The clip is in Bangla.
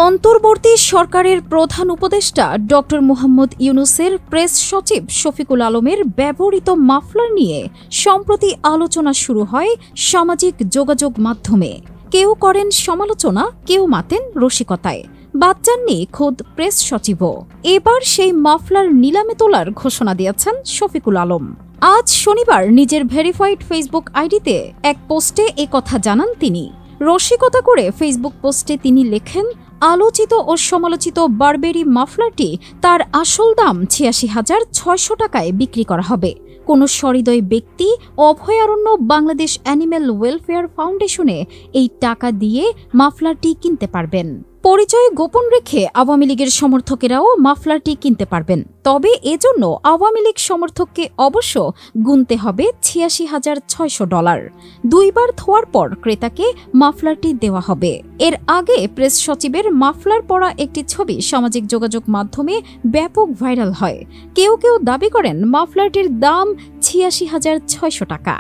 অন্তর্বর্তী সরকারের প্রধান উপদেষ্টা ডক্টর মোহাম্মদ ইউনূসের প্রেস সচিব শফিকুল আলমের ব্যবহৃত মাফলার নিয়ে সম্প্রতি আলোচনা শুরু হয় সামাজিক যোগাযোগ মাধ্যমে। কেউ করেন সমালোচনা, কেউ মাতেন রসিকতায়। বাদ যাননি খোদ প্রেস সচিবও। এবার সেই মাফলার নিলামে তোলার ঘোষণা দিয়েছেন শফিকুল আলম। আজ শনিবার নিজের ভেরিফাইড ফেসবুক আইডিতে এক পোস্টে কথা জানান তিনি। রসিকতা করে ফেসবুক পোস্টে তিনি লেখেন, আলোচিত ও সমালোচিত বারবেরি মাফলারটি তার আসল দাম ৮৬,৬০০ টাকায় বিক্রি করা হবে। কোনো সহৃদয় ব্যক্তি অভয়ারণ্য বাংলাদেশ অ্যানিম্যাল ওয়েলফেয়ার ফাউন্ডেশনে এই টাকা দিয়ে মাফলারটি কিনতে পারবেন। পরিচয় গোপন রেখে আওয়ামী লীগের সমর্থকেরাও মাফলারটি কিনতে পারবেন। তবে এজন্য আওয়ামী লীগ সমর্থককে অবশ্য গুনতে হবে $৮৬,৬০০। দুইবার ধোয়ার পর ক্রেতাকে মাফলারটি দেওয়া হবে। এর আগে প্রেস সচিবের মাফলার পরা একটি ছবি সামাজিক যোগাযোগ মাধ্যমে ব্যাপক ভাইরাল হয়। কেউ কেউ দাবি করেন মাফলারটির দাম $৮৬,৬০০ টাকা।